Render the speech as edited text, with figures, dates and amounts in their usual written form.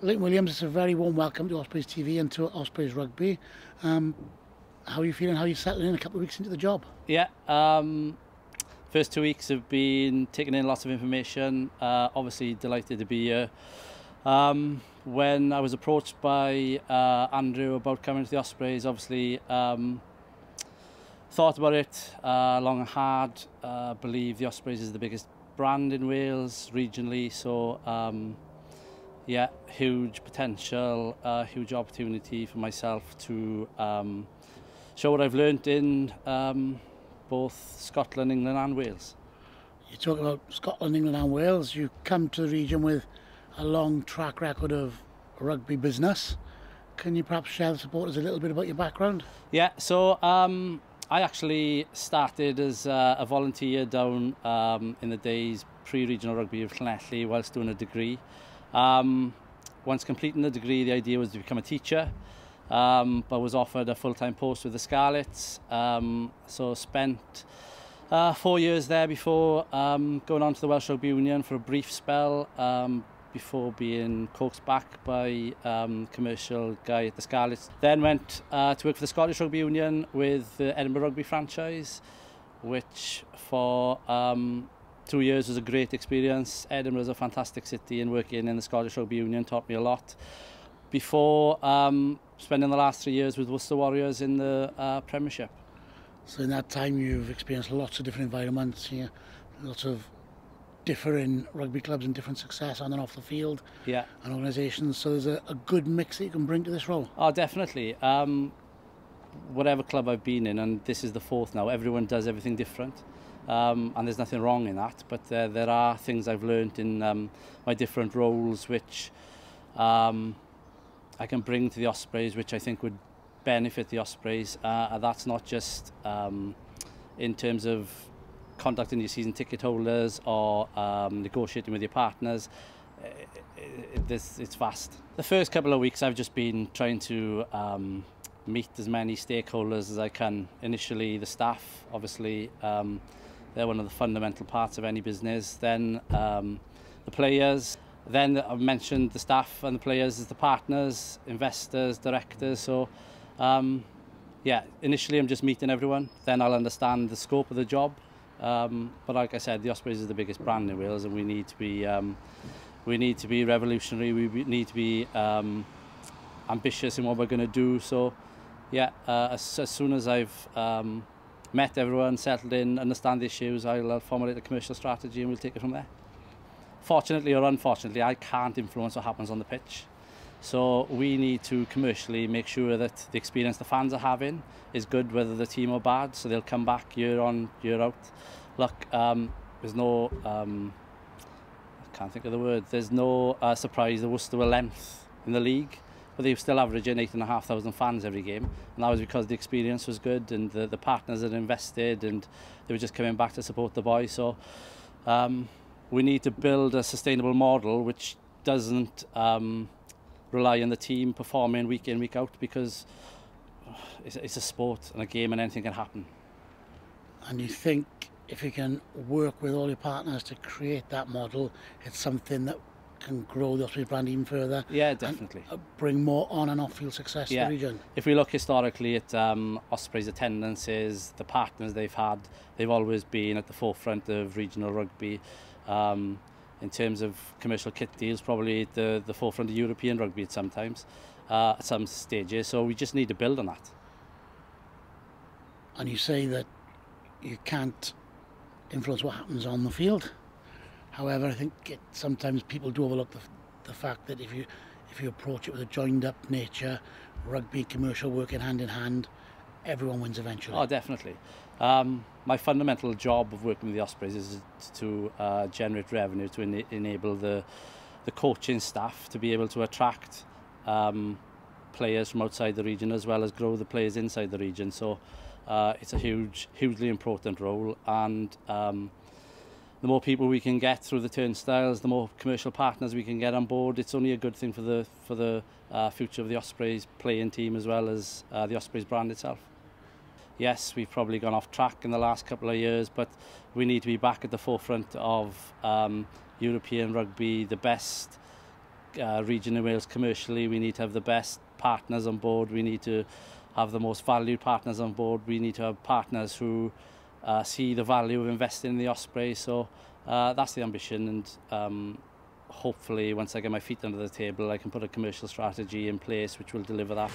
Leyton Williams, it's a very warm welcome to Ospreys TV and to Ospreys Rugby. How are you feeling? How are you settling in a couple of weeks into the job? Yeah, first 2 weeks have been taking in lots of information. Obviously delighted to be here. When I was approached by Andrew about coming to the Ospreys, obviously thought about it long and hard. Believe the Ospreys is the biggest brand in Wales regionally, so yeah, huge potential, huge opportunity for myself to show what I've learnt in both Scotland, England and Wales. You talk about Scotland, England and Wales. You come to the region with a long track record of rugby business. Can you perhaps share with supporters a little bit about your background? Yeah, so I actually started as a volunteer down in the days pre-regional rugby of Llanelli whilst doing a degree. Once completing the degree, the idea was to become a teacher, but was offered a full-time post with the Scarlets. So spent 4 years there before going on to the Welsh Rugby Union for a brief spell, before being coaxed back by commercial guy at the Scarlets. Then went to work for the Scottish Rugby Union with the Edinburgh Rugby franchise, which for 2 years was a great experience. Edinburgh is a fantastic city, and working in the Scottish Rugby Union taught me a lot. Before spending the last 3 years with Worcester Warriors in the Premiership. So in that time you've experienced lots of different environments here, lots of different rugby clubs and different success on and off the field, yeah, and organisations. So there's a good mix that you can bring to this role. Oh, definitely. Whatever club I've been in, and this is the fourth now, everyone does everything different. And there's nothing wrong in that, but there are things I've learned in my different roles which I can bring to the Ospreys, which I think would benefit the Ospreys. That's not just in terms of contacting your season ticket holders or negotiating with your partners. It's vast. The first couple of weeks I've just been trying to meet as many stakeholders as I can. Initially the staff, obviously, they're one of the fundamental parts of any business. Then the players. Then I've mentioned the staff and the players as the partners, investors, directors. So yeah, initially I'm just meeting everyone. Then I'll understand the scope of the job. But like I said, the Ospreys is the biggest brand in Wales, and we need to be revolutionary. We need to be ambitious in what we're going to do. So yeah, as soon as I've met everyone, settled in, understand the issues, I'll formulate a commercial strategy and we'll take it from there. Fortunately or unfortunately, I can't influence what happens on the pitch. So we need to commercially make sure that the experience the fans are having is good, whether the team are bad, so they'll come back year on, year out. Look, there's no, I can't think of the word, there's no surprise that Worcester were 11th in the league, but they were still averaging 8,500 fans every game, and that was because the experience was good and the partners had invested and they were just coming back to support the boys. So we need to build a sustainable model which doesn't rely on the team performing week in, week out, because it's a sport and a game and anything can happen. And you think if you can work with all your partners to create that model, it's something that can grow the Ospreys brand even further? Yeah, definitely. And bring more on and off field success to the region? If we look historically at Ospreys attendances, the partners they've had, they've always been at the forefront of regional rugby. In terms of commercial kit deals, probably at the forefront of European rugby at some stages. So we just need to build on that. And you say that you can't influence what happens on the field. However, I think sometimes people do overlook the fact that if you approach it with a joined-up nature, rugby and commercial working hand in hand, everyone wins eventually. Oh, definitely. My fundamental job of working with the Ospreys is to generate revenue, to enable the coaching staff to be able to attract players from outside the region as well as grow the players inside the region. So it's a hugely important role, and the more people we can get through the turnstiles, the more commercial partners we can get on board. It's only a good thing for the future of the Ospreys playing team as well as the Ospreys brand itself. Yes, we've probably gone off track in the last couple of years, but we need to be back at the forefront of European rugby, the best region of Wales commercially, we need to have the best partners on board. We need to have the most valued partners on board. We need to have partners who see the value of investing in the Osprey. So that's the ambition, and hopefully once I get my feet under the table I can put a commercial strategy in place which will deliver that.